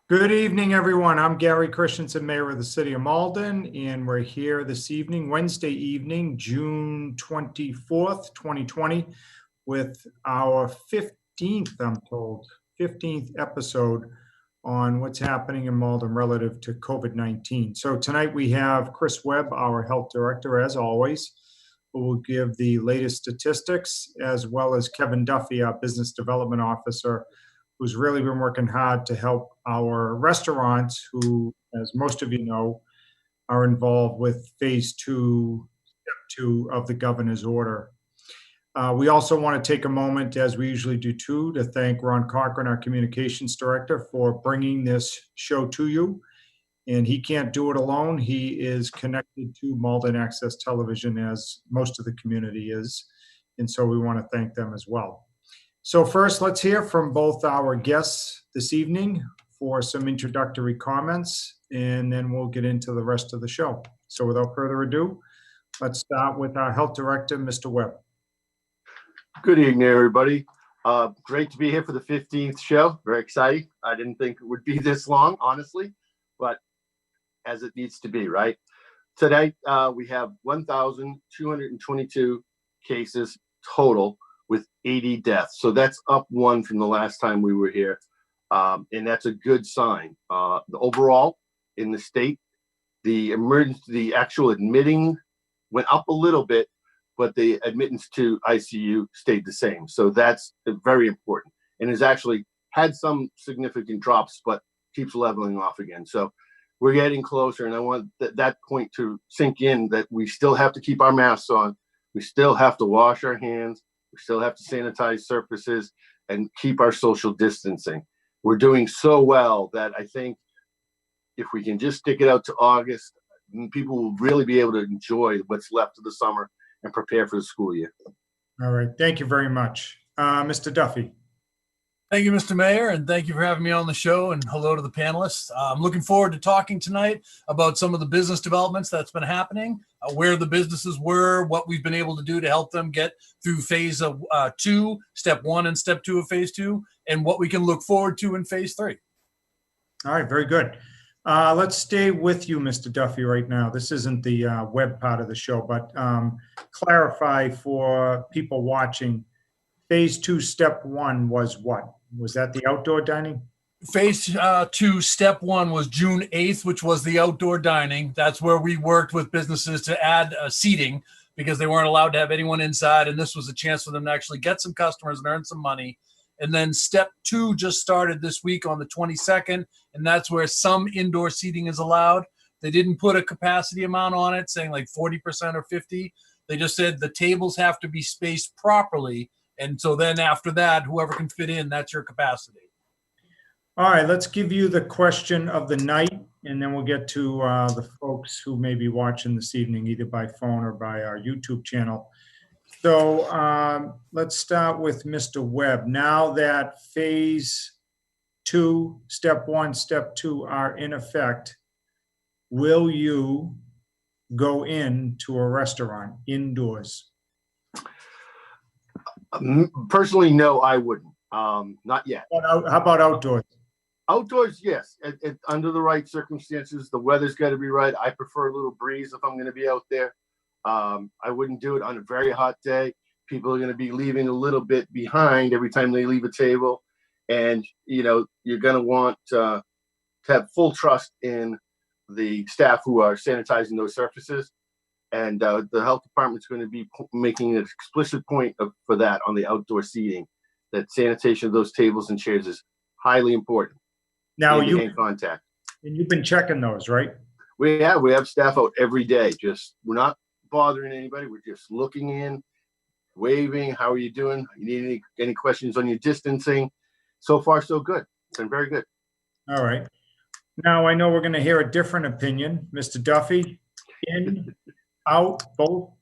Good evening, everyone. I'm Gary Christenson, Mayor of the City of Malden, and we're here this evening, Wednesday evening, June 24th, 2020, with our 15th, I'm told, 15th episode on what's happening in Malden relative to COVID-19. So tonight we have Chris Webb, our Health Director, as always, who will give the latest statistics, as well as Kevin Duffy, our Business Development Officer, who's really been working hard to help our restaurants who, as most of you know, are involved with phase step two of the governor's order. We also want to take a moment, as we usually do too, to thank Ron Cochran, our communications director, for bringing this show to you. And he can't do it alone. He is connected to Malden Access Television, as most of the community is. And so we want to thank them as well. So first, let's hear from both our guests this evening for some introductory comments, and then we'll get into the rest of the show. So without further ado, let's start with our Health Director, Mr. Webb. Good evening, everybody. Great to be here for the 15th show. Very exciting. I didn't think it would be this long, honestly, but as it needs to be, right? Today, we have 1,222 cases total, with 80 deaths. So that's up one from the last time we were here. And that's a good sign. The overall in the state, the actual admitting went up a little bit, but the admittance to ICU stayed the same. So that's very important and has actually had some significant drops, but keeps leveling off again. So we're getting closer, and I want that point to sink in, that we still have to keep our masks on. We still have to wash our hands. We still have to sanitize surfaces and keep our social distancing. We're doing so well that I think if we can just stick it out to August, people will really be able to enjoy what's left of the summer and prepare for the school year. All right. Thank you very much. Mr. Duffy. Thank you, Mr. Mayor, and thank you for having me on the show, and hello to the panelists. I'm looking forward to talking tonight about some of the business developments that's been happening, where the businesses were, what we've been able to do to help them get through phase of two, step one and step two of phase two, and what we can look forward to in phase three. All right, very good. Let's stay with you, Mr. Duffy, right now. This isn't the web part of the show, but clarify for people watching, phase two, step one was what? Was that the outdoor dining? Phase two, step one was June 8th, which was the outdoor dining. That's where we worked with businesses to add seating because they weren't allowed to have anyone inside. And this was a chance for them to actually get some customers and earn some money. And then step two just started this week on the 22nd. And that's where some indoor seating is allowed. They didn't put a capacity amount on it, saying like 40% or 50. They just said the tables have to be spaced properly. And so then after that, whoever can fit in, that's your capacity. All right, let's give you the question of the night, and then we'll get to the folks who may be watching this evening, either by phone or by our YouTube channel. So let's start with Mr. Webb. Now that phase two, step one, step two are in effect, will you go into a restaurant indoors? Personally, no, I wouldn't. Not yet. How about outdoors? Outdoors, yes. Under the right circumstances, the weather's got to be right. I prefer a little breeze if I'm going to be out there. I wouldn't do it on a very hot day. People are going to be leaving a little bit behind every time they leave a table. And, you know, you're going to want to have full trust in the staff who are sanitizing those surfaces. And the health department's going to be making an explicit point for that on the outdoor seating, that sanitation of those tables and chairs is highly important. Now in contact. And you've been checking those, right? We have staff out every day. We're not bothering anybody. We're just looking in, waving. How are you doing? You need any questions on your distancing? So far, so good. It's been very good. All right. Now I know we're going to hear a different opinion, Mr. Duffy. In, out, both?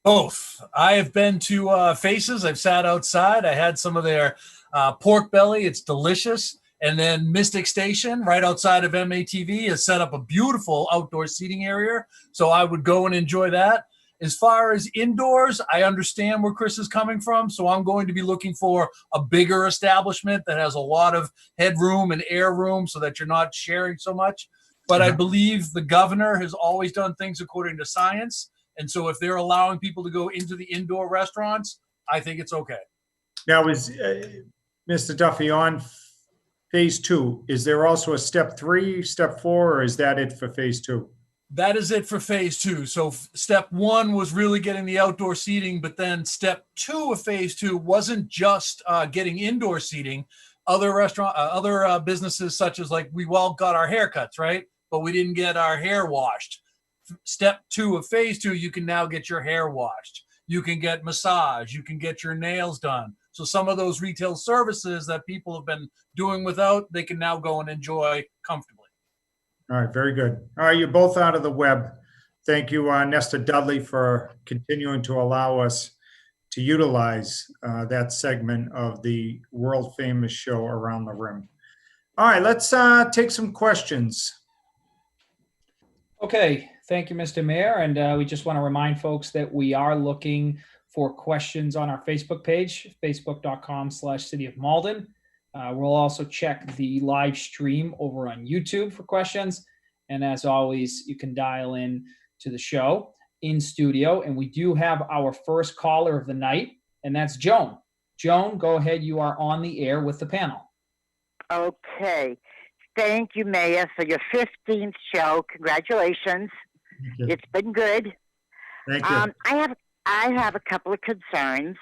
Both. I have been to Faces. I've sat outside. I had some of their pork belly. It's delicious. And then Mystic Station, right outside of MATV, has set up a beautiful outdoor seating area. So I would go and enjoy that. As far as indoors, I understand where Chris is coming from. So I'm going to be looking for a bigger establishment that has a lot of headroom and air room so that you're not sharing so much. But I believe the governor has always done things according to science. And so if they're allowing people to go into the indoor restaurants, I think it's okay. Now, is Mr. Duffy on phase 2? Is there also a step 3, step 4, or is that it for phase 2? That is it for phase 2. So step 1 was really getting the outdoor seating, but then step 2 of phase 2 wasn't just getting indoor seating. Other businesses, such as like we all got our haircuts, right? But we didn't get our hair washed. Step 2 of phase 2, you can now get your hair washed. You can get massage. You can get your nails done. So some of those retail services that people have been doing without, they can now go and enjoy comfortably. All right, very good. All right, you're both out of the web. Thank you, Nestor Dudley, for continuing to allow us to utilize that segment of the world famous show Around the Rim. All right, let's take some questions. Okay, thank you, Mr. Mayor. And we just want to remind folks that we are looking for questions on our Facebook page, facebook.com/City of Malden. We'll also check the live stream over on YouTube for questions. And as always, you can dial in to the show in studio. And we do have our first caller of the night, and that's Joan. Joan, go ahead. You are on the air with the panel. Okay. Thank you, Mayor, for your 15th show. Congratulations. Thank you. It's been good. Thank you. I have a couple of concerns.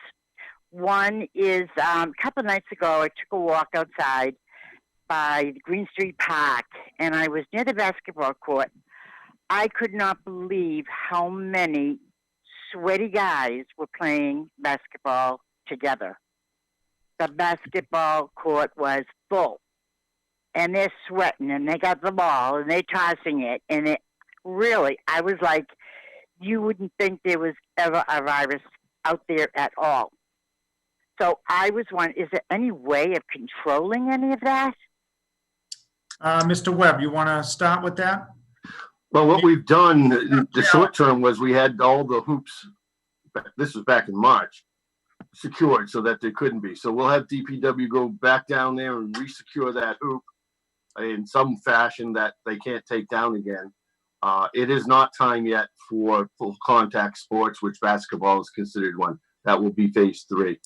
One is a couple of nights ago, I took a walk outside by the Green Street Park, and I was near the basketball court. I could not believe how many sweaty guys were playing basketball together. The basketball court was full, and they're sweating, and they got the ball, and they're tossing it, and it really, I was like, you wouldn't think there was ever a virus out there at all. So I was wondering, is there any way of controlling any of that? Mr. Webb, you want to start with that? Well, what we've done, the short term was we had all the hoops, this was back in March, secured so that there couldn't be. So we'll have DPW go back down there and resecure that hoop in some fashion that they can't take down again. It is not time yet for full contact sports, which basketball is considered one. That will be phase 3.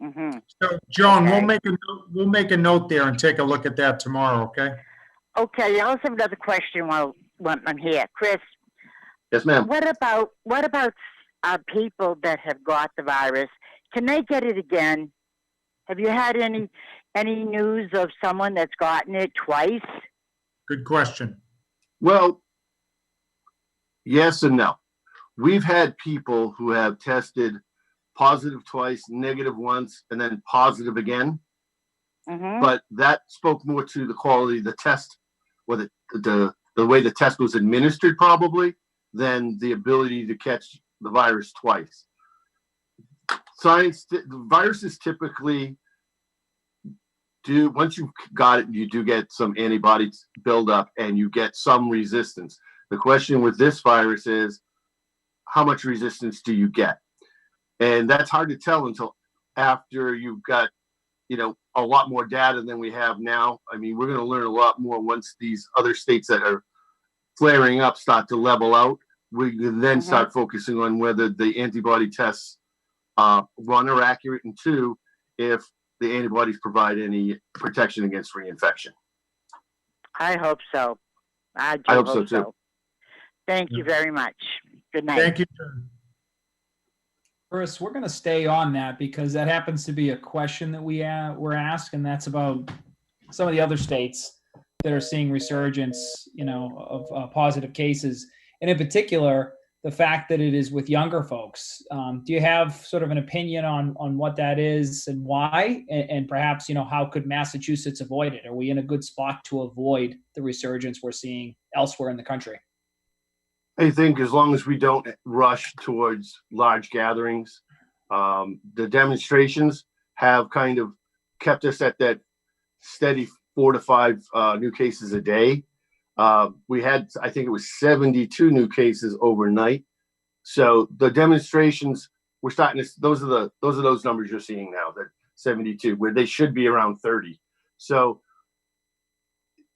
Mm-hmm. So, Joan, Okay. we'll make a note there and take a look at that tomorrow, okay? Okay, I also have another question while I'm here. Chris, Yes, ma'am. what about people that have got the virus? Can they get it again? Have you had any news of someone that's gotten it twice? Good question. Well, yes and no. We've had people who have tested positive twice, negative once, and then positive again. Mm-hmm. But that spoke more to the quality of the test, or the way the test was administered, probably, than the ability to catch the virus twice. Viruses typically do, once you've got it, you do get some antibodies build up and you get some resistance. The question with this virus is, how much resistance do you get? And that's hard to tell until after you've got, a lot more data than we have now. I mean, we're going to learn a lot more once these other states that are flaring up start to level out. We can then start focusing on whether the antibody tests, one, are accurate, and two, if the antibodies provide any protection against reinfection. I hope so. I hope so, too. Thank you very much. Good night. Thank you. Chris, we're going to stay on that because that happens to be a question that were asked, and that's about some of the other states that are seeing resurgence, of positive cases, and in particular, the fact that it is with younger folks. Do you have sort of an opinion on what that is and why, and perhaps, how could Massachusetts avoid it? Are we in a good spot to avoid the resurgence we're seeing elsewhere in the country? I think as long as we don't rush towards large gatherings, the demonstrations have kind of kept us at that steady 4 to 5 new cases a day. We had, I think it was 72 new cases overnight. So the demonstrations, we're starting to, those are those numbers you're seeing now, that 72, where they should be around 30. So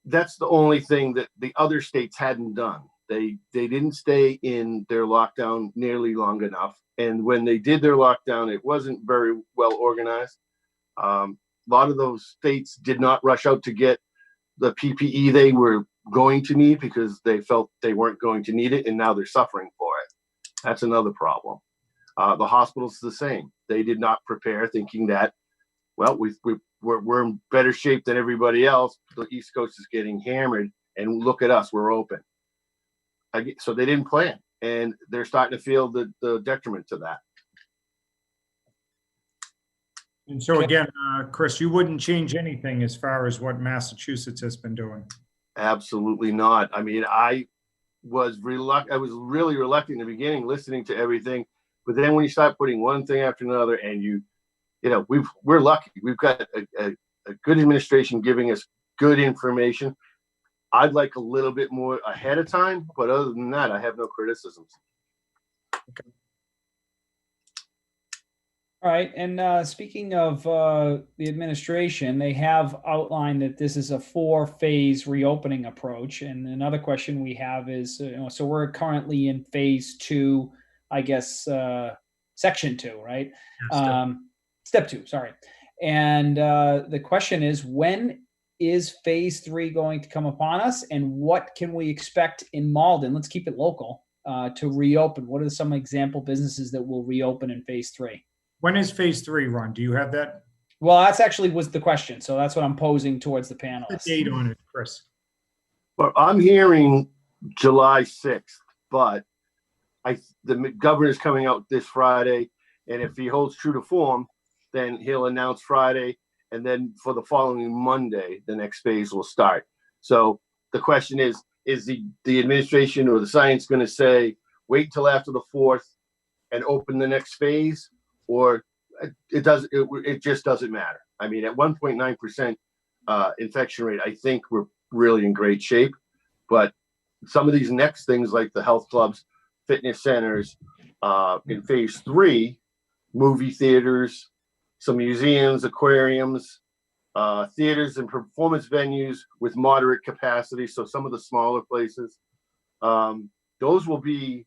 that's the only thing that the other states hadn't done. They didn't stay in their lockdown nearly long enough. And when they did their lockdown, it wasn't very well organized. A lot of those states did not rush out to get the PPE they were going to need because they felt they weren't going to need it, and now they're suffering for it. That's another problem. The hospital's the same. They did not prepare, thinking that, well, we're in better shape than everybody else. The East Coast is getting hammered, and look at us, we're open. So they didn't plan, and they're starting to feel the detriment to that. And so again, Chris, you wouldn't change anything as far as what Massachusetts has been doing? Absolutely not. I mean, I was really reluctant in the beginning, listening to everything, but then when you start putting one thing after another, and you know, we're lucky. We've got a good administration giving us good information. I'd like a little bit more ahead of time, but other than that, I have no criticisms. Okay. All right. And speaking of the administration, they have outlined that this is a 4-phase reopening approach. And another question we have is, so we're currently in phase 2, I guess, section 2, right? Step 2, sorry. And the question is, when is phase 3 going to come upon us, and what can we expect in Malden? Let's keep it local to reopen. What are some example businesses that will reopen in phase 3? When is phase 3, Ron? Do you have that? Well, that's actually was the question. So that's what I'm posing towards the panelists. The date on it, Chris? Well, I'm hearing July 6th, but the governor's coming out this Friday, and if he holds true to form, then he'll announce Friday, and then for the following Monday, the next phase will start. So the question is the administration or the science going to say, wait till after the 4th and open the next phase? Or it just doesn't matter. I mean, at 1.9% infection rate, I think we're really in great shape. But some of these next things, like the health clubs, fitness centers, in phase 3, movie theaters, some museums, aquariums, theaters and performance venues with moderate capacity. So some of the smaller places, those will be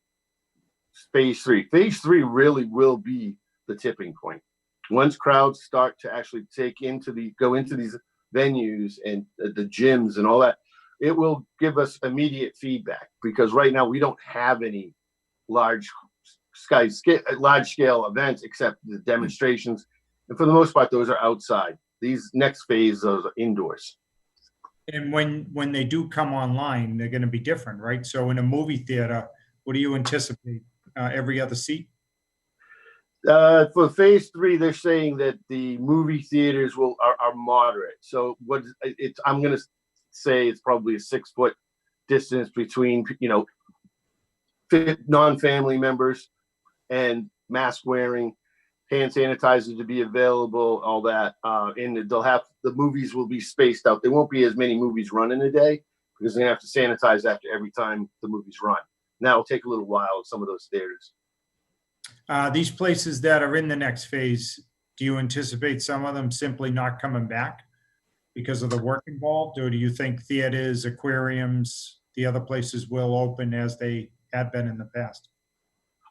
phase 3. Phase 3 really will be the tipping point. Once crowds start to actually go into these venues and the gyms and all that, it will give us immediate feedback, because right now we don't have any large scale events except the demonstrations, and for the most part those are outside. These next phase, those are indoors. And when they do come online, they're going to be different, right? So in a movie theater, what do you anticipate? Every other seat? For phase 3, they're saying that the movie theaters are moderate. So I'm going to say it's probably a 6-foot distance between, non-family members, and mask wearing, hand sanitizer to be available, all that. And the movies will be spaced out. There won't be as many movies run in a day, because they're going to have to sanitize after every time the movies run. Now it'll take a little while in some of those theaters. These places that are in the next phase, do you anticipate some of them simply not coming back because of the work involved? Or do you think theaters, aquariums, the other places will open as they had been in the past?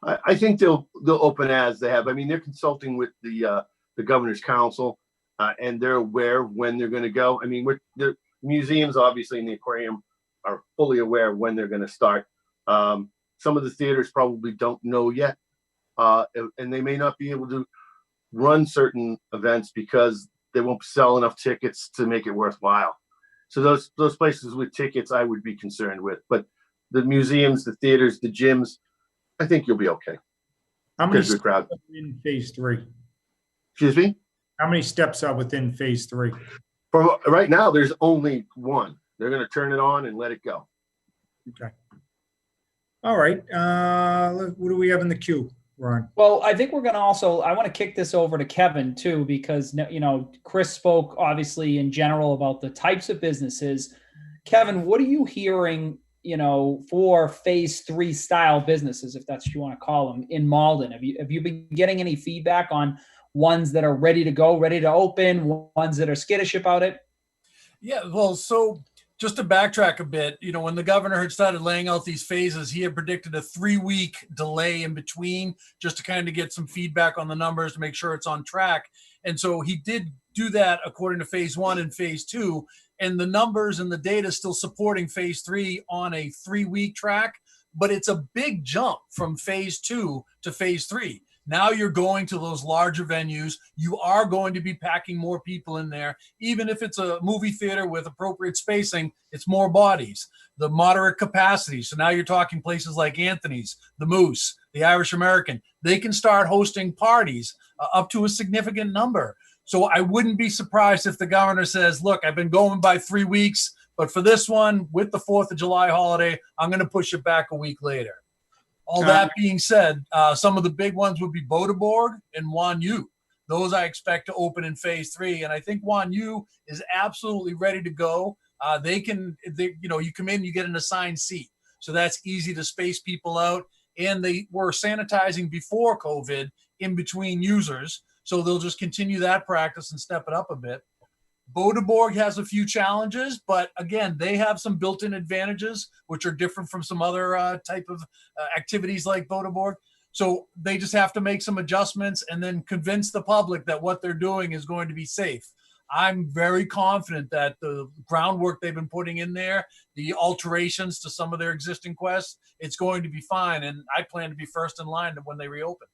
I think they'll open as they have. I mean, they're consulting with the governor's council, and they're aware of when they're going to go. I mean, the museums, obviously, and the aquarium are fully aware of when they're going to start. Some of the theaters probably don't know yet. And they may not be able to run certain events because they won't sell enough tickets to make it worthwhile. So those places with tickets, I would be concerned with. But the museums, the theaters, the gyms, I think you'll be okay. How many Good crowd. steps are in phase 3? Excuse me? How many steps are within phase 3? For right now, there's only one. They're going to turn it on and let it go. Okay. All right. What do we have in the queue, Ron? Well, I think we're going to I want to kick this over to Kevin too, because, Chris spoke obviously in general about the types of businesses. Kevin, what are you hearing for phase 3 style businesses, if that's what you want to call them, in Malden? Have you been getting any feedback on ones that are ready to go, ready to open, ones that are skittish about it? Yeah, well, so just to backtrack a bit, when the governor had started laying out these phases, he had predicted a 3-week delay in between just to kind of get some feedback on the numbers to make sure it's on track. And so he did do that according to phase 1 and phase 2. And the numbers and the data still supporting phase 3 on a 3-week track, but it's a big jump from phase 2 to phase 3. Now you're going to those larger venues. You are going to be packing more people in there. Even if it's a movie theater with appropriate spacing, it's more bodies, the moderate capacity. So now you're talking places like Anthony's, the Moose, the Irish American. They can start hosting parties up to a significant number. So I wouldn't be surprised if the governor says, look, I've been going by 3 weeks, but for this one, with the 4th of July holiday, I'm going to push it back a week later. All that being said, some of the big ones would be Bodeborg and Wanyu. Those I expect to open in phase 3. And I think Wanyu is absolutely ready to go. You come in, you get an assigned seat. So that's easy to space people out. And they were sanitizing before COVID in between users. So they'll just continue that practice and step it up a bit. Bodeborg has a few challenges, but again, they have some built-in advantages, which are different from some other type of activities like Bodeborg. So they just have to make some adjustments and then convince the public that what they're doing is going to be safe. I'm very confident that the groundwork they've been putting in there, the alterations to some of their existing quests, it's going to be fine. And I plan to be first in line when they reopen.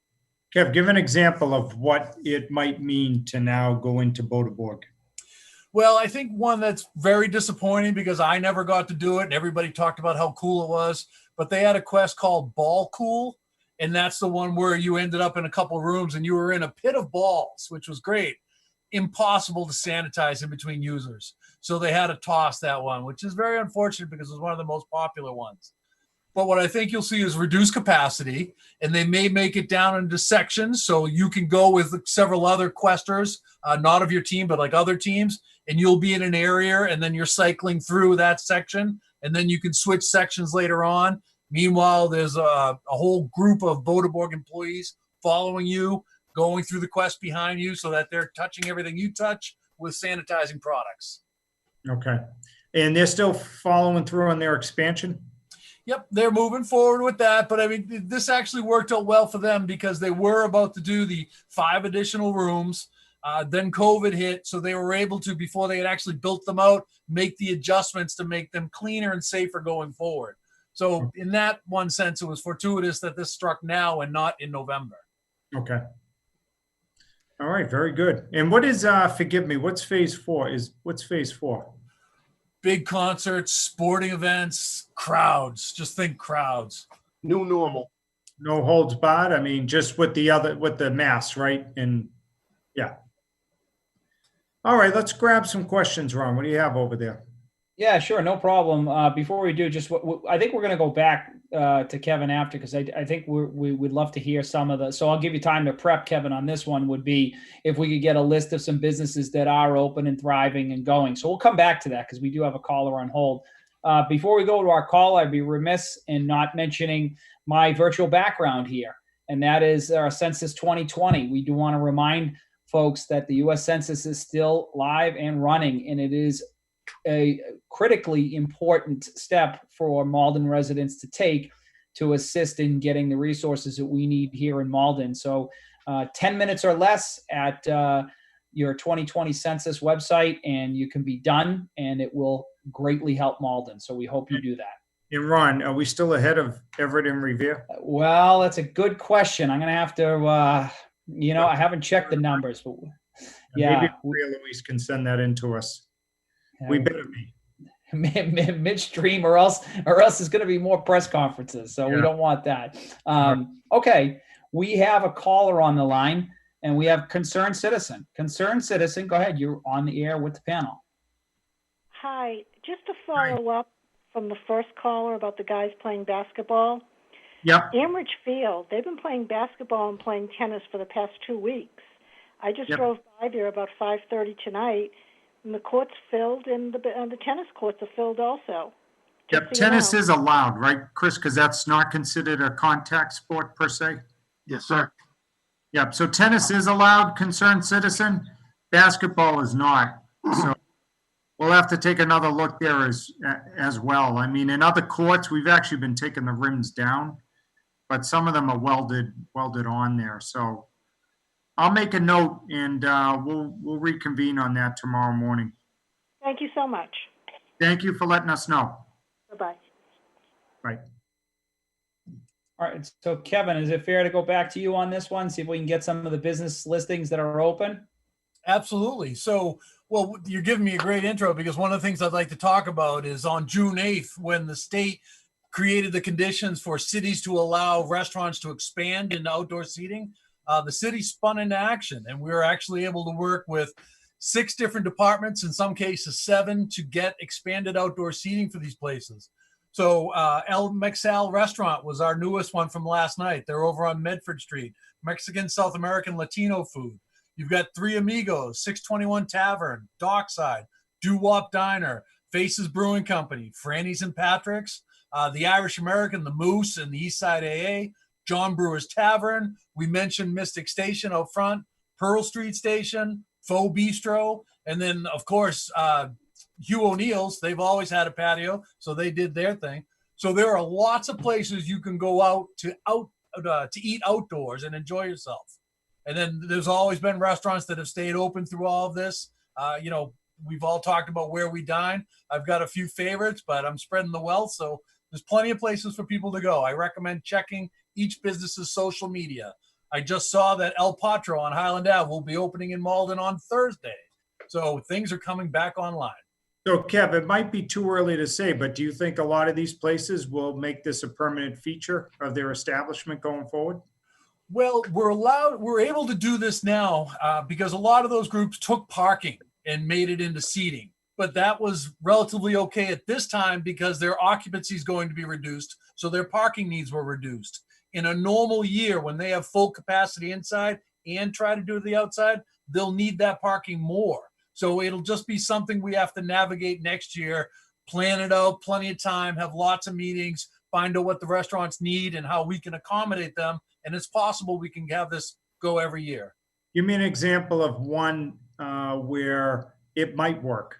Kev, give an example of what it might mean to now go into Bodeborg. Well, I think one that's very disappointing because I never got to do it and everybody talked about how cool it was, but they had a quest called Ball Cool. And that's the one where you ended up in a couple of rooms and you were in a pit of balls, which was great. Impossible to sanitize in between users. So they had to toss that one, which is very unfortunate because it was one of the most popular ones. But what I think you'll see is reduced capacity, and they may make it down into sections so you can go with several other questers, not of your team, but like other teams, and you'll be in an area and then you're cycling through that section, and then you can switch sections later on. Meanwhile, there's a whole group of Bodeborg employees following you, going through the quest behind you so that they're touching everything you touch with sanitizing products. Okay. And they're still following through on their expansion? Yep, they're moving forward with that. But I mean, this actually worked out well for them because they were about to do the 5 additional rooms. Then COVID hit, so they were able to, before they had actually built them out, make the adjustments to make them cleaner and safer going forward. So in that one sense, it was fortuitous that this struck now and not in November. Okay. All right, very good. And what is, forgive me, what's phase 4? What's phase 4? Big concerts, sporting events, crowds. Just think crowds. New normal. No holds barred? I mean, just with the masks, right? And yeah. All right, let's grab some questions, Ron. What do you have over there? Yeah, sure, no problem. Before we do, just I think we're going to go back to Kevin after, because I think we would love to hear some of the. So I'll give you time to prep, Kevin, on this one. Would be if we could get a list of some businesses that are open and thriving and going. So we'll come back to that because we do have a caller on hold. Before we go to our call, I'd be remiss in not mentioning my virtual background here, and that is our Census 2020. We do want to remind folks that the U.S. Census is still live and running, and it is a critically important step for Malden residents to take to assist in getting the resources that we need here in Malden. So 10 minutes or less at your 2020 census website, and you can be done, and it will greatly help Malden. So we hope you do that. And Ron, are we still ahead of Everett and Revere? Well, that's a good question. I'm going to have to, I haven't checked the numbers, but yeah. Maybe Louise can send that in to us. We better be. Midstream, or else there's going to be more press conferences. So we don't want that. Okay, we have a caller on the line, and we have Concerned Citizen. Concerned Citizen, go ahead. You're on the air with the panel. Hi, just to follow up from the first caller about the guys playing basketball. Yep. Amridge Field, they've been playing basketball and playing tennis for the past 2 weeks. I just drove by there about 5:30 tonight. And the court's filled, and the tennis courts are filled also. Yep, Just so you tennis know. is allowed, right, Chris? Because that's not considered a contact sport per se. Yes, sir. Yep, so tennis is allowed, concerned citizen. Basketball is not. So we'll have to take another look there as well. I mean, in other courts, we've actually been taking the rims down, but some of them are welded on there. So I'll make a note and we'll reconvene on that tomorrow morning. Thank you so much. Thank you for letting us know. Bye-bye. Right. All right, so Kevin, is it fair to go back to you on this one? See if we can get some of the business listings that are open? Absolutely. So, well, you're giving me a great intro because one of the things I'd like to talk about is on June 8th, when the state created the conditions for cities to allow restaurants to expand into outdoor seating, the city spun into action, and we were actually able to work with 6 different departments, in some cases 7, to get expanded outdoor seating for these places. So Elm Excel Restaurant was our newest one from last night. They're over on Medford Street, Mexican, South American, Latino food. You've got Three Amigos, 621 Tavern, Dockside, Doo-Wop Diner, Faces Brewing Company, Franny's and Patrick's, the Irish American, the Moose, and the Eastside AA, John Brewer's Tavern. We mentioned Mystic Station out front, Pearl Street Station, Faux Bistro, and then, of course, Hugh O'Neill's. They've always had a patio, so they did their thing. So there are lots of places you can go out to eat outdoors and enjoy yourself. And then there's always been restaurants that have stayed open through all of this. We've all talked about where we dine. I've got a few favorites, but I'm spreading the wealth. So there's plenty of places for people to go. I recommend checking each business's social media. I just saw that El Patro on Highland Ave will be opening in Malden on Thursday. So things are coming back online. So Kev, it might be too early to say, but do you think a lot of these places will make this a permanent feature of their establishment going forward? Well, we're able to do this now because a lot of those groups took parking and made it into seating. But that was relatively okay at this time because their occupancy is going to be reduced. So their parking needs were reduced. In a normal year, when they have full capacity inside and try to do the outside, they'll need that parking more. So it'll just be something we have to navigate next year, plan it out, plenty of time, have lots of meetings, find out what the restaurants need and how we can accommodate them. And it's possible we can have this go every year. Give me an example of one where it might work.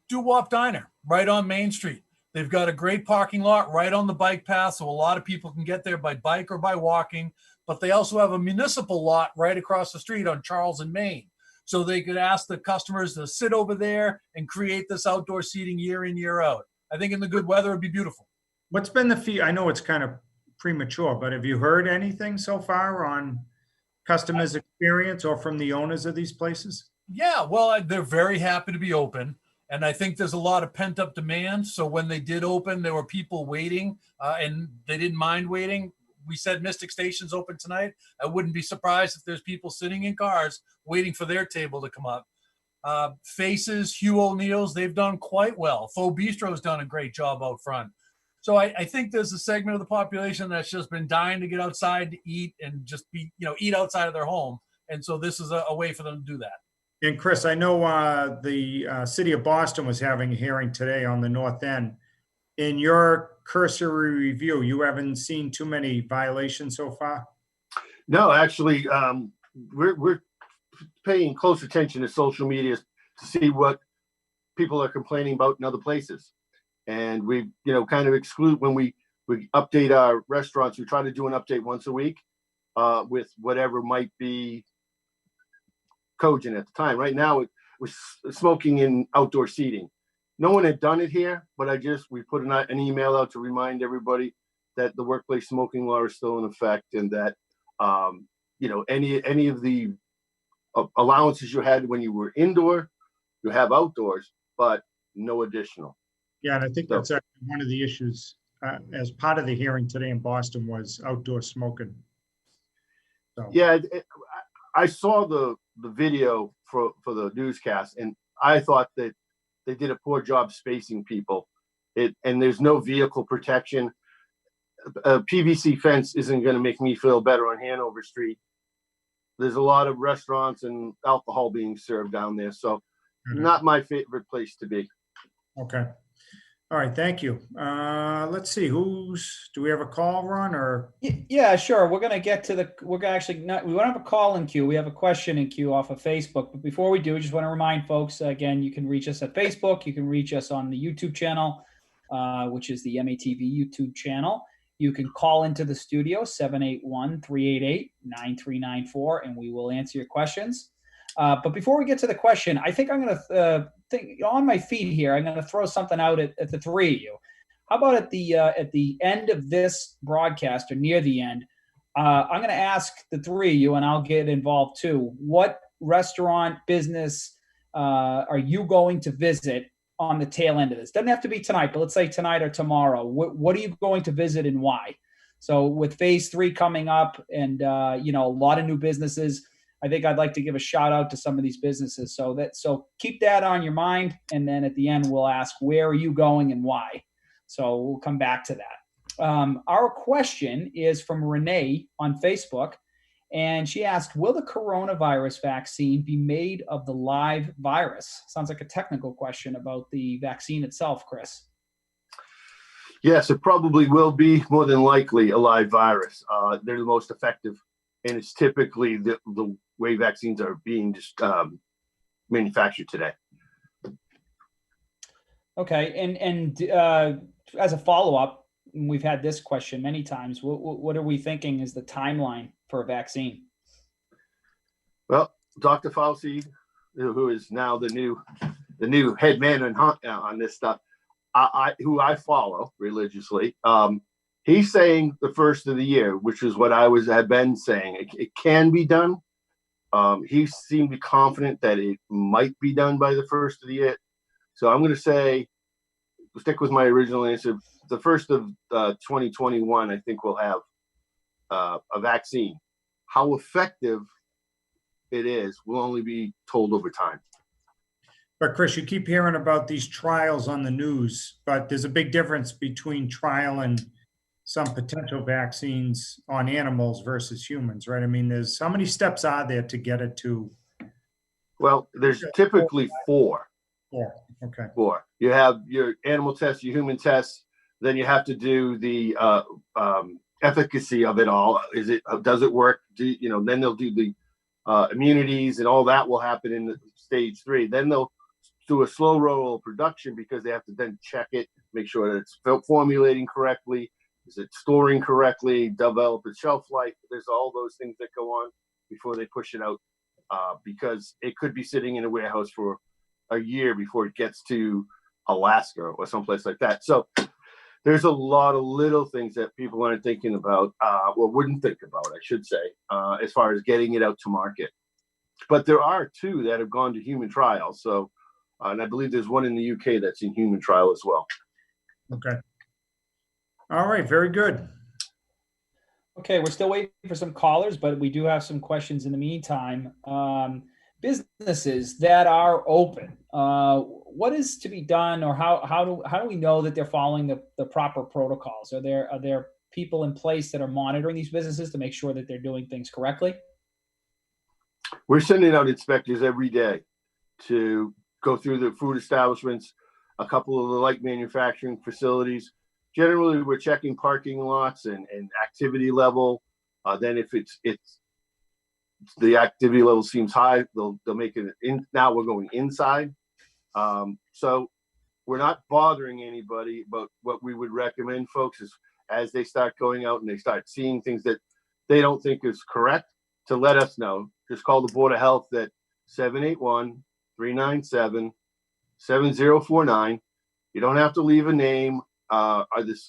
Doo-Wop Diner, right on Main Street. They've got a great parking lot right on the bike path, so a lot of people can get there by bike or by walking. But they also have a municipal lot right across the street on Charles and Main. So they could ask the customers to sit over there and create this outdoor seating year in, year out. I think in the good weather, it'd be beautiful. What's been the fee? I know it's kind of premature, but have you heard anything so far on customers' experience or from the owners of these places? Yeah, well, they're very happy to be open. And I think there's a lot of pent up demand. So when they did open, there were people waiting and they didn't mind waiting. We said Mystic Station's open tonight. I wouldn't be surprised if there's people sitting in cars waiting for their table to come up. Faces, Hugh O'Neill's, they've done quite well. Faux Bistro's done a great job out front. So I think there's a segment of the population that's just been dying to get outside to eat and just eat outside of their home. And so this is a way for them to do that. And Chris, I know the city of Boston was having a hearing today on the North End. In your cursory review, you haven't seen too many violations so far? No, actually, we're paying close attention to social media to see what people are complaining about in other places. And we, kind of exclude when we update our restaurants. We try to do an update once a week with whatever might be cogent at the time. Right now, it was smoking in outdoor seating. No one had done it here, but we put an email out to remind everybody that the workplace smoking law is still in effect, and that any of the allowances you had when you were indoor, you have outdoors, but no additional. Yeah, and I think that's actually one of the issues as part of the hearing today in Boston was outdoor smoking. So. Yeah, I saw the video for the newscast, and I thought that they did a poor job spacing people. And there's no vehicle protection. A PVC fence isn't going to make me feel better on Hanover Street. There's a lot of restaurants and alcohol being served down there, so not my favorite place to be. Okay. All right, thank you. Let's see, do we have a call, Ron, or? Yeah, sure. We're going to get to we're going to actually not, we won't have a call in queue. We have a question in queue off of Facebook. But before we do, I just want to remind folks, again, you can reach us at Facebook. You can reach us on the YouTube channel, which is the MATV YouTube channel. You can call into the studio, 781-388-9394, and we will answer your questions. But before we get to the question, I think I'm going to think on my feet here. I'm going to throw something out at the three of you. How about at the end of this broadcast or near the end, I'm going to ask the three of you, and I'll get involved too. What restaurant business are you going to visit on the tail end of this? Doesn't have to be tonight, but let's say tonight or tomorrow. What are you going to visit and why? So with phase 3 coming up and a lot of new businesses, I think I'd like to give a shout out to some of these businesses. So keep that on your mind, and then at the end we'll ask, where are you going and why? So we'll come back to that. Our question is from Renee on Facebook, and she asked, will the coronavirus vaccine be made of the live virus? Sounds like a technical question about the vaccine itself, Chris. Yes, it probably will be more than likely a live virus. They're the most effective, and it's typically the way vaccines are being just manufactured today. Okay, and as a follow-up, we've had this question many times. What are we thinking is the timeline for a vaccine? Well, Dr. Fauci, who is now the new head man on this stuff, who I follow religiously, he's saying the first of the year, which is what had been saying. It can be done. He seemed confident that it might be done by the first of the year. So I'm going to say, stick with my original answer. The first of 2021, I think we'll have a vaccine. How effective it is will only be told over time. But Chris, you keep hearing about these trials on the news, but there's a big difference between trial and some potential vaccines on animals versus humans, right? I mean, how many steps are there to get it to? Well, there's typically 4. Yeah. Okay. 4. You have your animal tests, your human tests, then you have to do the efficacy of it all. Does it work? Then they'll do the immunities, and all that will happen in the stage 3. Then they'll do a slow roll of production because they have to then check it, make sure that it's formulating correctly, is it storing correctly, develop its shelf life. There's all those things that go on before they push it out, because it could be sitting in a warehouse for a year before it gets to Alaska or someplace like that. So there's a lot of little things that people aren't thinking about, wouldn't think about, I should say, as far as getting it out to market. But there are 2 that have gone to human trials. So, and I believe there's one in the UK that's in human trial as well. Okay. All right. Very good. Okay, we're still waiting for some callers, but we do have some questions in the meantime. Businesses that are open, what is to be done, or how do we know that they're following the proper protocols? Are there people in place that are monitoring these businesses to make sure that they're doing things correctly? We're sending out inspectors every day to go through the food establishments, a couple of the light manufacturing facilities. Generally, we're checking parking lots and activity level. Then if it's the activity level seems high, they'll make it in. Now we're going inside. So we're not bothering anybody, but what we would recommend folks is, as they start going out and they start seeing things that they don't think is correct, to let us know. Just call the Board of Health at 781-397-7049. You don't have to leave a name.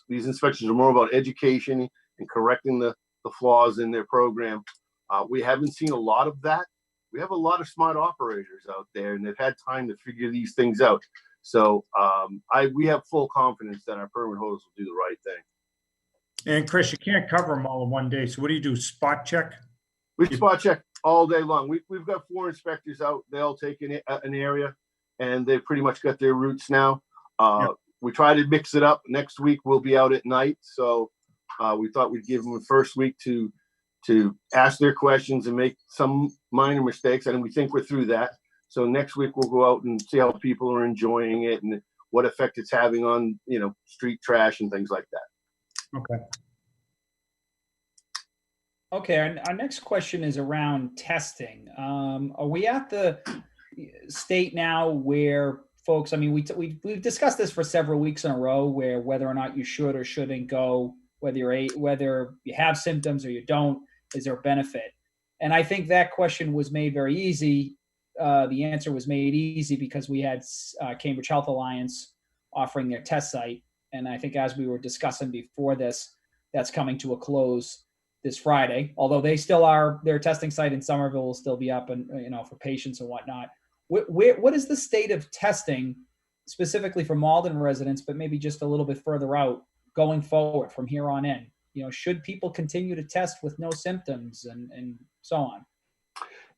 These inspections are more about education and correcting the flaws in their program. We haven't seen a lot of that. We have a lot of smart operators out there, and they've had time to figure these things out. So we have full confidence that our permit holders will do the right thing. And Chris, you can't cover them all in one day. So what do you do? Spot check? We spot check all day long. We've got 4 inspectors out. They all take an area, and they've pretty much got their routes now. We try to mix it up. Next week we'll be out at night, so we thought we'd give them the first week to ask their questions and make some minor mistakes, and we think we're through that. So next week we'll go out and see how people are enjoying it, and what effect it's having on, street trash and things like that. Okay. Okay, our next question is around testing. Are we at the state now where folks, I mean, we've discussed this for several weeks in a row, where whether or not you should or shouldn't go, whether you have symptoms or you don't, is there a benefit? And I think that question was made very easy. The answer was made easy because we had Cambridge Health Alliance offering their test site. And I think as we were discussing before this, that's coming to a close this Friday, although they still are, their testing site in Somerville will still be up and, for patients and whatnot. What is the state of testing specifically for Malden residents, but maybe just a little bit further out going forward from here on in? Should people continue to test with no symptoms and so on?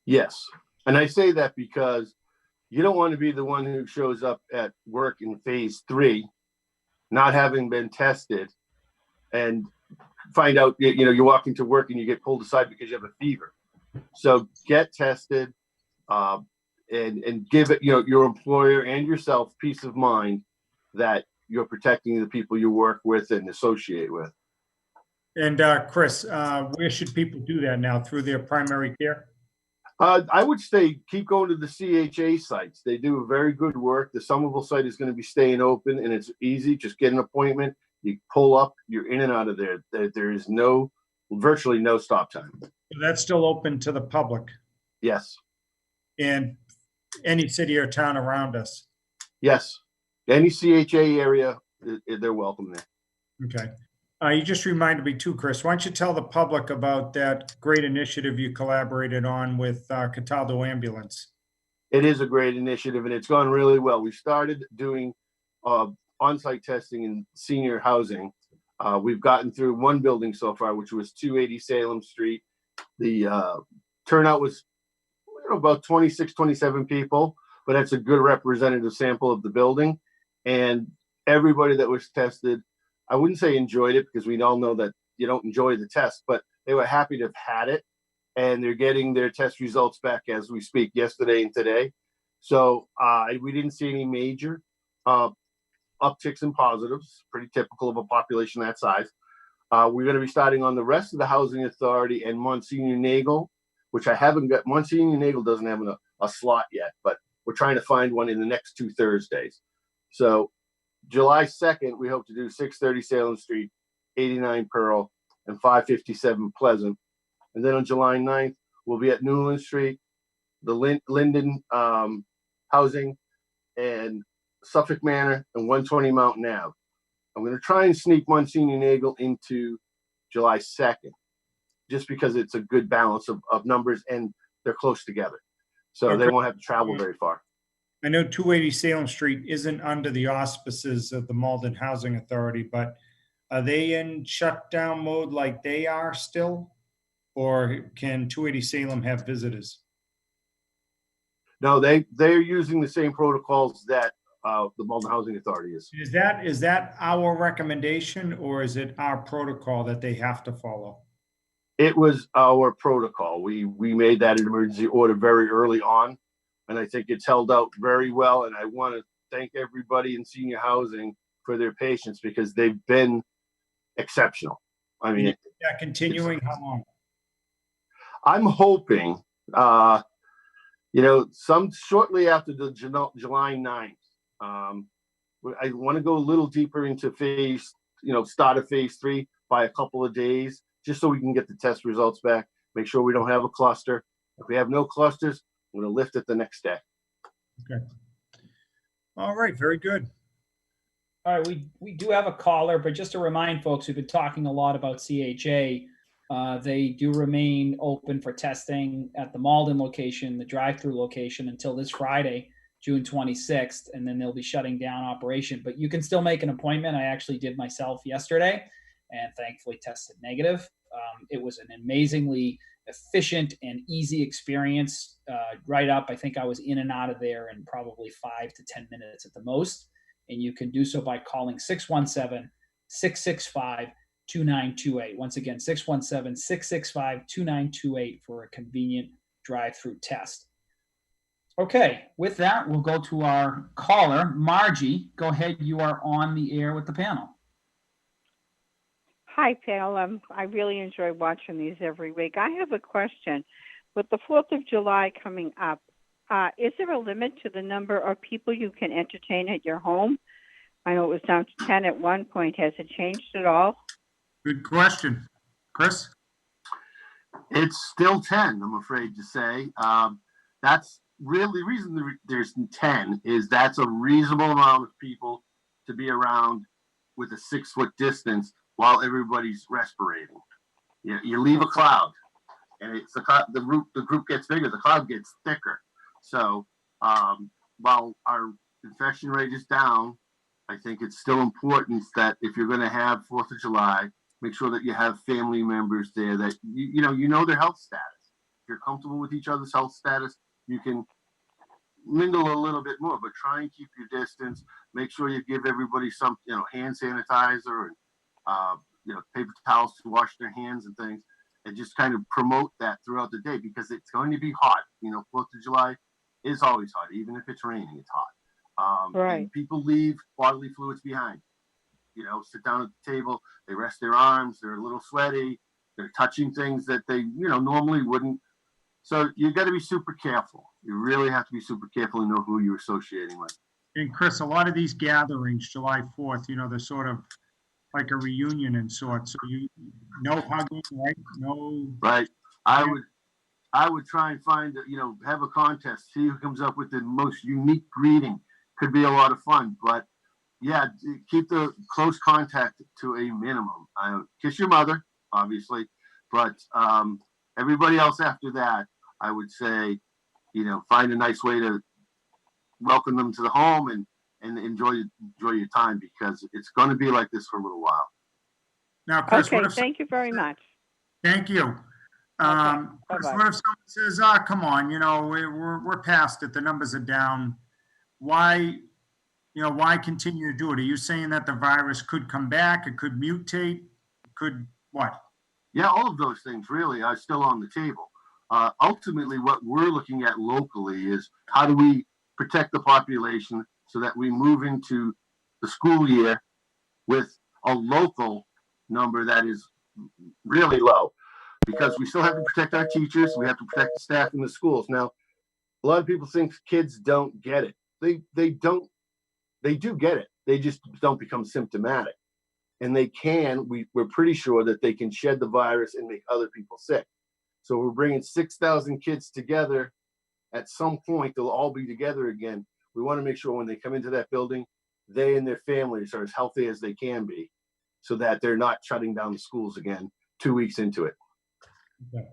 Yes. And I say that because you don't want to be the one who shows up at work in phase 3, not having been tested, and find out, you're walking to work and you get pulled aside because you have a fever. So get tested, and give it, your employer and yourself peace of mind that you're protecting the people you work with and associate with. And Chris, where should people do that now? Through their primary care? I would say keep going to the CHA sites. They do very good work. The Somerville site is going to be staying open, and it's easy. Just get an appointment. You pull up, you're in and out of there. There is virtually no stop time. That's still open to the public? Yes. And any city or town around us? Yes. Any CHA area, they're welcome there. Okay. You just reminded me too, Chris, why don't you tell the public about that great initiative you collaborated on with Cataldo Ambulance? It is a great initiative, and it's gone really well. We started doing on-site testing in senior housing. We've gotten through one building so far, which was 280 Salem Street. The turnout was about 26, 27 people, but that's a good representative sample of the building. And everybody that was tested, I wouldn't say enjoyed it, because we all know that you don't enjoy the test, but they were happy to have had it, and they're getting their test results back as we speak, yesterday and today. So we didn't see any major upticks in positives, pretty typical of a population that size. We're going to be starting on the rest of the Housing Authority and Monsignor Nagel, which I haven't got. Monsignor Nagel doesn't have a slot yet, but we're trying to find one in the next 2 Thursdays. So July 2nd, we hope to do 630 Salem Street, 89 Pearl, and 557 Pleasant. And then on July 9th, we'll be at Newland Street, the Linden Housing, and Suffolk Manor, and 120 Mountain Ave. I'm going to try and sneak Monsignor Nagel into July 2nd, just because it's a good balance of numbers, and they're close together. So Okay. They won't have to travel very far. I know 280 Salem Street isn't under the auspices of the Malden Housing Authority, but are they in shutdown mode like they are still? Or can 280 Salem have visitors? No, they're using the same protocols that the Malden Housing Authority is. Is that our recommendation, or is it our protocol that they have to follow? It was our protocol. We made that an emergency order very early on, and I think it's held out very well. And I want to thank everybody in senior housing for their patience, because they've been exceptional. I mean, Yeah, continuing how long? I'm hoping, some shortly after the July 9th. I want to go a little deeper into start of phase 3 by a couple of days, just so we can get the test results back, make sure we don't have a cluster. If we have no clusters, I'm going to lift it the next day. Okay. All right, very good. All right, we do have a caller, but just to remind folks, we've been talking a lot about CHA. They do remain open for testing at the Malden location, the drive-through location, until this Friday, June 26th, and then they'll be shutting down operation. But you can still make an appointment. I actually did myself yesterday and thankfully tested negative. It was an amazingly efficient and easy experience. Right up, I think I was in and out of there in probably 5 to 10 minutes at the most. And you can do so by calling 617-665-2928. Once again, 617-665-2928 for a convenient drive-through test. Okay, with that, we'll go to our caller, Margie. Go ahead, you are on the air with the panel. Hi, Pal. I really enjoy watching these every week. I have a question. With the 4th of July coming up, is there a limit to the number of people you can entertain at your home? I know it was down to 10 at one point. Has it changed at all? Good question. Chris? It's still 10, I'm afraid to say. That's really the reason there's 10 is that's a reasonable amount of people to be around with a 6-foot distance while everybody's respirating. You leave a cloud, and it's the group gets bigger, the cloud gets thicker. So while our infection rate is down, I think it's still important that if you're going to have 4th of July, make sure that you have family members there that you know their health status. If you're comfortable with each other's health status, you can mingle a little bit more, but try and keep your distance. Make sure you give everybody some, hand sanitizer and paper towels to wash their hands and things, and just kind of promote that throughout the day because it's going to be hot. 4th of July is always hot, even if it's raining, it's hot. Right. And people leave bodily fluids behind. Sit down at the table, they rest their arms, they're a little sweaty, they're touching things that they, normally wouldn't. So you got to be super careful. You really have to be super careful and know who you're associating with. And Chris, a lot of these gatherings, July 4th, they're sort of like a reunion in sorts. So no hugging, right? No. Right. I would try and find, have a contest, see who comes up with the most unique greeting. Could be a lot of fun, but yeah, keep the close contact to a minimum. Kiss your mother, obviously, but everybody else after that, I would say, find a nice way to welcome them to the home and enjoy your time because it's going to be like this for a little while. Now, Chris, Okay, thank you very much. Thank you. Chris, what if someone says, come on, we're past it. The numbers are down. Why continue to do it? Are you saying that the virus could come back? It could mutate? Could what? Yeah, all of those things really are still on the table. Ultimately, what we're looking at locally is how do we protect the population so that we move into the school year with a local number that is really low, because we still have to protect our teachers. We have to protect the staff in the schools. Now, a lot of people think kids don't get it. They don't. They do get it. They just don't become symptomatic. And they can, we're pretty sure that they can shed the virus and make other people sick. So we're bringing 6,000 kids together. At some point, they'll all be together again. We want to make sure when they come into that building, they and their families are as healthy as they can be so that they're not shutting down the schools again 2 weeks into it. Okay.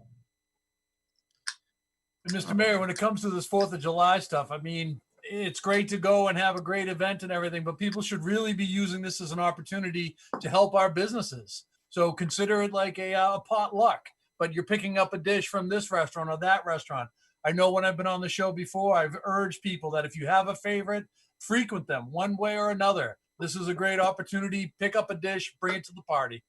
Mr. Mayor, when it comes to this 4th of July stuff, I mean, it's great to go and have a great event and everything, but people should really be using this as an opportunity to help our businesses. So consider it like a potluck, but you're picking up a dish from this restaurant or that restaurant. I know when I've been on the show before, I've urged people that if you have a favorite, frequent them one way or another. This is a great opportunity. Pick up a dish, bring it to the party.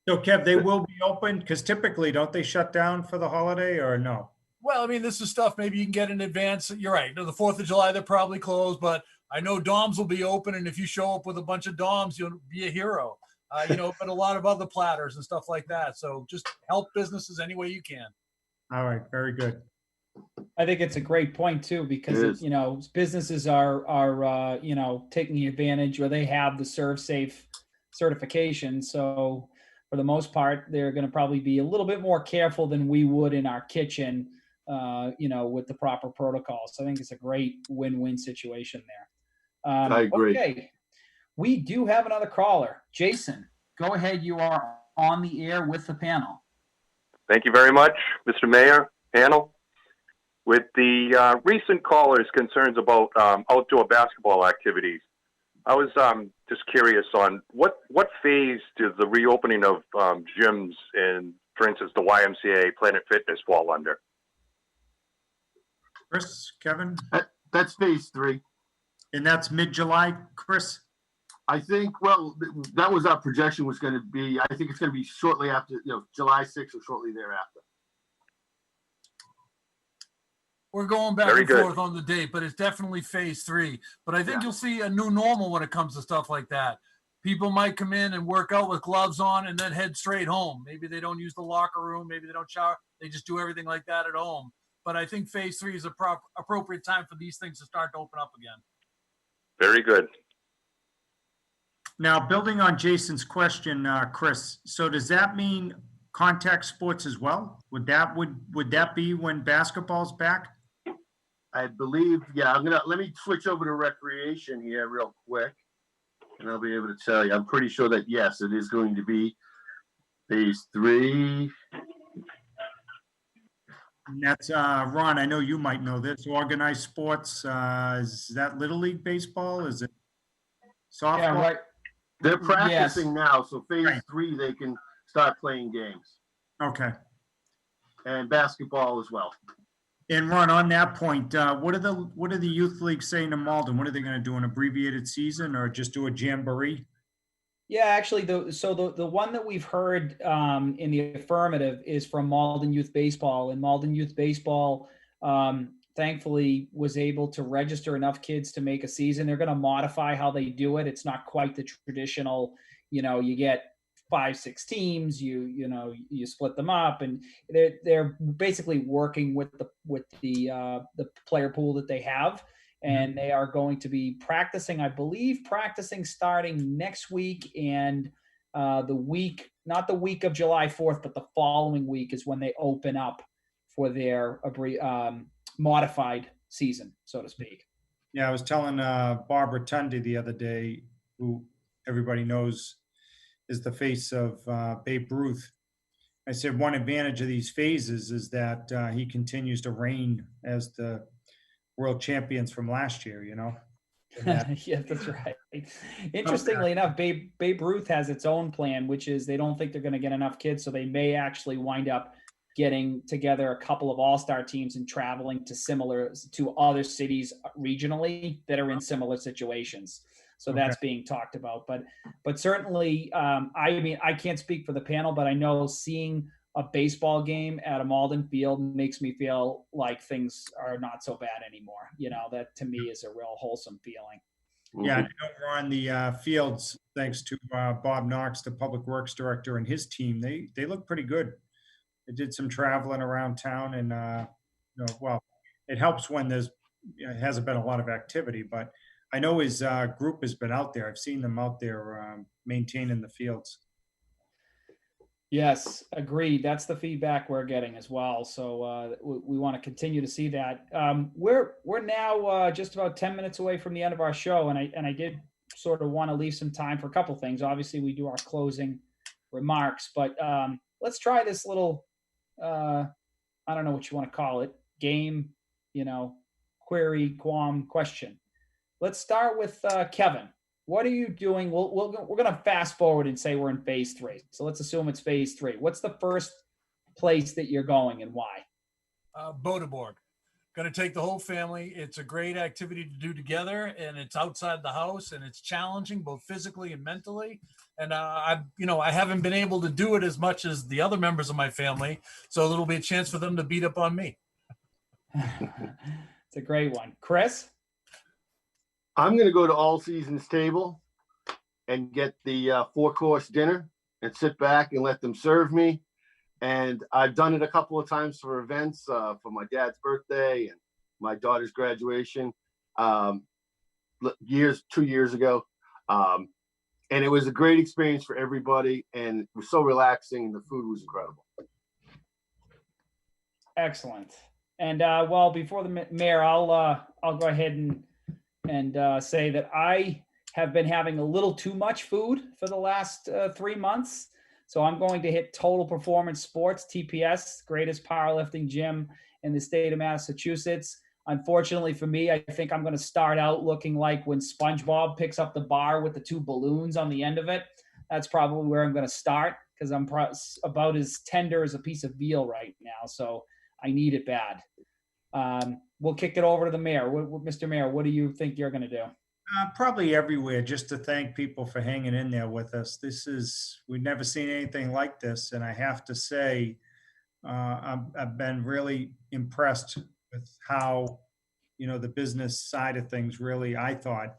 So, Kev, they will be open because typically don't they shut down for the holiday or no? Well, I mean, this is stuff maybe you can get in advance. You're right. The 4th of July, they're probably closed, but I know Doms will be open. And if you show up with a bunch of Doms, you'll be a hero, but a lot of other platters and stuff like that. So just help businesses any way you can. All right. Very good. I think it's a great point too, because businesses are taking advantage, or they have the ServSafe certification. So for the most part, they're going to probably be a little bit more careful than we would in our kitchen, with the proper protocols. So I think it's a great win-win situation there. I agree. Okay, we do have another caller. Jason, go ahead. You are on the air with the panel. Thank you very much, Mr. Mayor, panel. With the recent callers' concerns about outdoor basketball activities, I was just curious on what phase does the reopening of gyms and, for instance, the YMCA, Planet Fitness fall under? Chris, Kevin? That's phase 3. And that's mid-July, Chris? I think, that was our projection was going to be, I think it's going to be shortly after, July 6th or shortly thereafter. We're going back Very and good. forth on the date, but it's definitely phase 3. But I think Yeah. you'll see a new normal when it comes to stuff like that. People might come in and work out with gloves on and then head straight home. Maybe they don't use the locker room. Maybe they don't shower. They just do everything like that at home. But I think phase 3 is a appropriate time for these things to start to open up again. Very good. Now, building on Jason's question, Chris, so does that mean contact sports as well? Would that be when basketball's back? I believe, yeah, let me switch over to recreation here real quick, and I'll be able to tell you. I'm pretty sure that, yes, it is going to be phase 3. And that's, Ron, I know you might know this, organized sports, is that Little League Baseball? Is it softball? Yeah, right. They're practicing Yes. now, so phase Right. 3, they can start playing games, Okay. and basketball as well. And Ron, on that point, what are the youth leagues saying to Malden? What are they going to do, an abbreviated season or just do a jamboree? Yeah, actually, the one that we've heard in the affirmative is from Malden Youth Baseball, and Malden Youth Baseball, thankfully, was able to register enough kids to make a season. They're going to modify how they do it. It's not quite the traditional, you get 5-6 teams, you split them up, and they're basically working with the player pool that they have. And they are going to be practicing, I believe, starting next week, and not the week of July 4th, but the following week is when they open up for their modified season, so to speak. Yeah, I was telling Barbara Tunde the other day, who everybody knows is the face of Babe Ruth. I said one advantage of these phases is that he continues to reign as the world champions from last year, Yeah, that's right. Interestingly enough, Babe Ruth has its own plan, which is they don't think they're going to get enough kids, so they may actually wind up getting together a couple of all-star teams and traveling to other cities regionally that are in similar situations. So that's being talked about. But certainly, I can't speak for the panel, but I know seeing a baseball game at a Malden field makes me feel like things are not so bad anymore. That to me is a real wholesome feeling. Yeah, I know we're on the fields, thanks to Bob Knox, the Public Works Director, and his team. They look pretty good. They did some traveling around town, and well, it helps when it hasn't been a lot of activity. But I know his group has been out there. I've seen them out there maintaining the fields. Yes, agreed. That's the feedback we're getting as well. So we want to continue to see that. We're now just about 10 minutes away from the end of our show, and I did sort of want to leave some time for a couple things. Obviously, we do our closing remarks, but let's try this little I don't know what you want to call it, game, query, question. Let's start with Kevin. What are you doing? We're going to fast forward and say we're in phase 3. So let's assume it's phase 3. What's the first place that you're going and why? Bodeborg. Going to take the whole family. It's a great activity to do together, and it's outside the house, and it's challenging both physically and mentally. And I haven't been able to do it as much as the other members of my family, so it'll be a chance for them to beat up on me. It's a great one. Chris? I'm going to go to All Seasons Table and get the 4-course dinner and sit back and let them serve me. And I've done it a couple of times for events, for my dad's birthday and my daughter's graduation 2 years ago. And it was a great experience for everybody, and it was so relaxing, and the food was incredible. Excellent. And before the mayor, I'll go ahead and say that I have been having a little too much food for the last 3 months. So I'm going to hit Total Performance Sports, TPS, greatest powerlifting gym in the state of Massachusetts. Unfortunately for me, I think I'm going to start out looking like when SpongeBob picks up the bar with the 2 balloons on the end of it. That's probably where I'm going to start, because I'm about as tender as a piece of veal right now. So I need it bad. We'll kick it over to the mayor. Mr. Mayor, what do you think you're going to do? Probably everywhere, just to thank people for hanging in there with us. We've never seen anything like this. And I have to say, I've been really impressed with how, the business side of things really, I thought,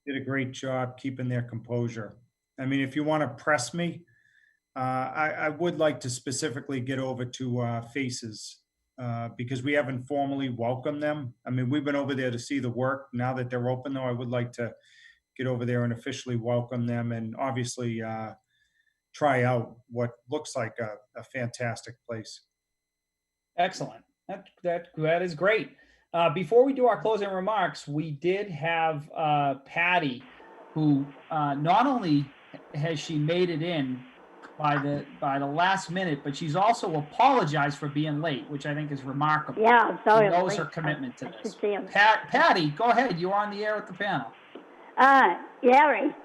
did a great job keeping their composure. I mean, if you want to press me, I would like to specifically get over to Faces because we haven't formally welcomed them. I mean, we've been over there to see the work. Now that they're open, though, I would like to get over there and officially welcome them and obviously try out what looks like a fantastic place. Excellent. That is great. Before we do our closing remarks, we did have Patty, who not only has she made it in by the last minute, but she's also apologized for being late, which I think is remarkable. Yeah, I'm sorry. She knows her commitment to this. Patty, go ahead. You're on the air with the panel. Gary.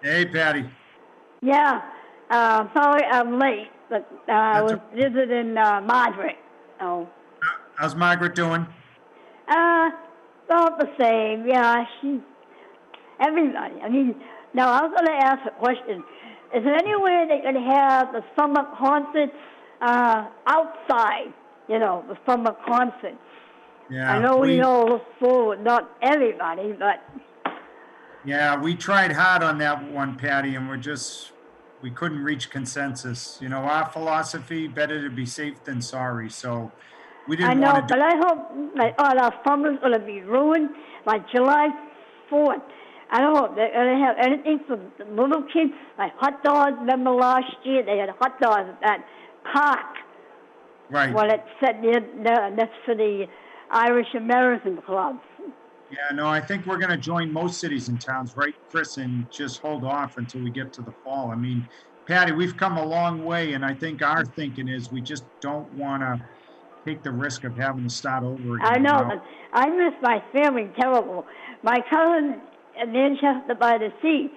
Hey, Patty. Yeah, sorry I'm late, but I was visiting Margaret. Oh. How's Margaret doing? About the same. Yeah, everybody. I mean, now I was going to ask a question. Is there any way they could have the summer concerts outside? The summer concerts. Yeah. I know we know for not everybody, but. Yeah, we tried hard on that one, Patty, and we couldn't reach consensus. Our philosophy, better to be safe than sorry. So we didn't want to but I hope all our summer's going to be ruined. Like July 4th, I don't hope they're going to have anything for the little kids, like hot dogs. Remember last year they had hot dogs at that park. Right. Well, it's set next to the Irish American Club. Yeah, no, I think we're going to join most cities and towns, right, Chris, and just hold off until we get to the fall. I mean, Patty, we've come a long way, and I think our thinking is we just don't want to take the risk of having to start over again. I know, but I miss my family terrible. My cousin in Manchester by the Sea,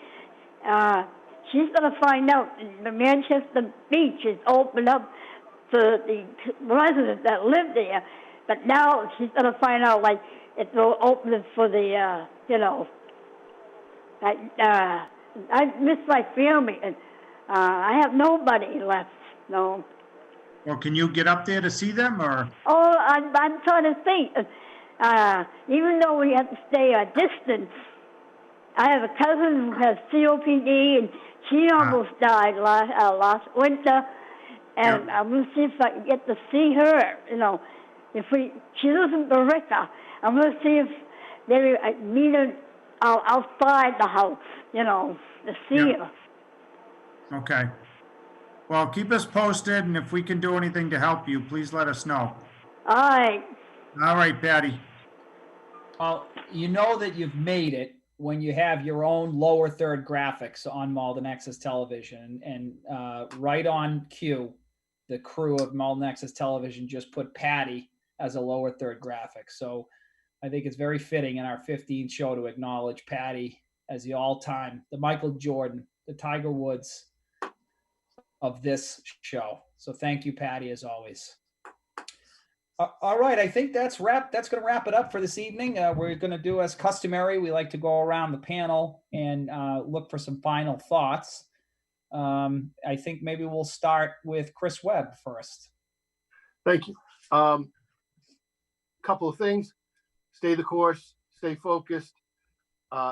she's going to find out the Manchester Beach is open up to the residents that live there, but now she's going to find out, like, it's open for the, I miss my family, and I have nobody left, no. Well, can you get up there to see them, or? Oh, I'm trying to think. Even though we have to stay a distance, I have a cousin who has COPD, and she almost died last winter, and I'm going to see if I can get to see her, she lives in Barica. I'm going to see if maybe I meet her outside the house, to see her. Okay. Well, keep us posted, and if we can do anything to help you, please let us know. All right. All right, Patty. Well, you know that you've made it when you have your own lower third graphics on Malden Access Television. And right on cue, the crew of Malden Access Television just put Patty as a lower third graphic. So I think it's very fitting in our 15th show to acknowledge Patty as the all-time, the Michael Jordan, the Tiger Woods of this show. So thank you, Patty, as always. All right, I think that's going to wrap it up for this evening. We're going to do as customary. We like to go around the panel and look for some final thoughts. I think maybe we'll start with Chris Webb first. Thank you. Couple of things. Stay the course, stay focused,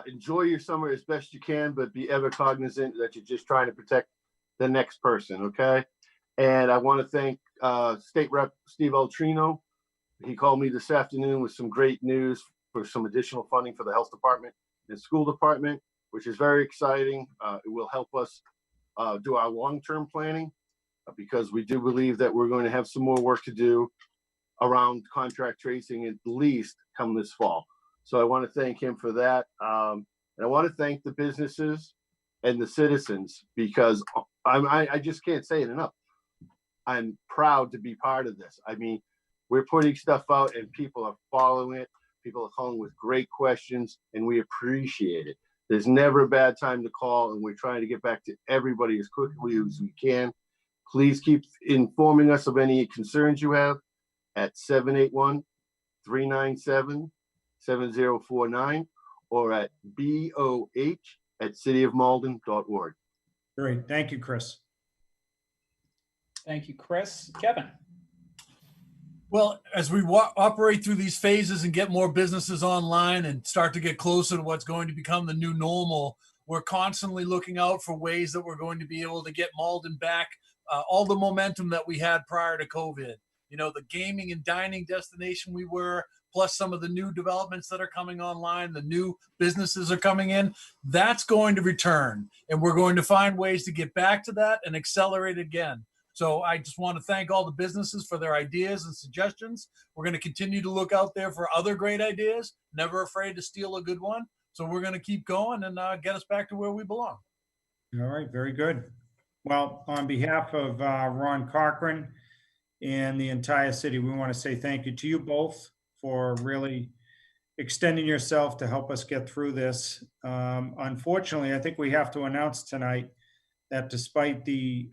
enjoy your summer as best you can, but be ever cognizant that you're just trying to protect the next person, okay? And I want to thank State Rep Steve Altrino. He called me this afternoon with some great news for some additional funding for the health department and school department, which is very exciting. It will help us do our long-term planning because we do believe that we're going to have some more work to do around contract tracing at least come this fall. So I want to thank him for that. And I want to thank the businesses and the citizens because I just can't say it enough. I'm proud to be part of this. I mean, we're putting stuff out and people are following it. People are calling with great questions and we appreciate it. There's never a bad time to call and we're trying to get back to everybody as quickly as we can. Please keep informing us of any concerns you have at 781-397-7049 or at boh@cityofmalden.org. Great. Thank you, Chris. Thank you, Chris. Kevin. Well, as we operate through these phases and get more businesses online and start to get closer to what's going to become the new normal, we're constantly looking out for ways that we're going to be able to get Malden back, all the momentum that we had prior to COVID. You know, the gaming and dining destination we were, plus some of the new developments that are coming online, the new businesses are coming in. That's going to return, and we're going to find ways to get back to that and accelerate again. So I just want to thank all the businesses for their ideas and suggestions. We're going to continue to look out there for other great ideas, never afraid to steal a good one. So we're going to keep going and get us back to where we belong. All right, very good. Well, on behalf of Ron Cochran and the entire city, we want to say thank you to you both for really extending yourself to help us get through this. Unfortunately, I think we have to announce tonight that despite the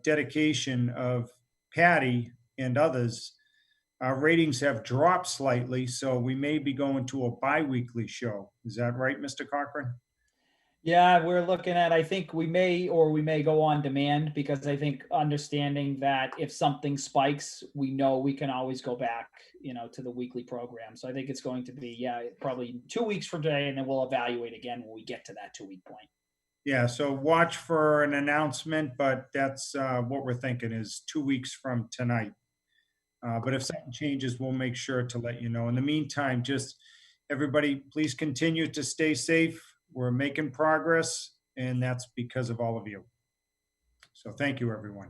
dedication of Patty and others, our ratings have dropped slightly, so we may be going to a bi-weekly show. Is that right, Mr. Cochran? Yeah, we're looking at, I think we may go on demand, because I think understanding that if something spikes, we know we can always go back, to the weekly program. So I think it's going to be, probably 2 weeks from today, and then we'll evaluate again when we get to that 2-week point. Yeah, so watch for an announcement, but that's what we're thinking is 2 weeks from tonight. But if something changes, we'll make sure to let you know. In the meantime, just everybody, please continue to stay safe. We're making progress, and that's because of all of you. So thank you, everyone.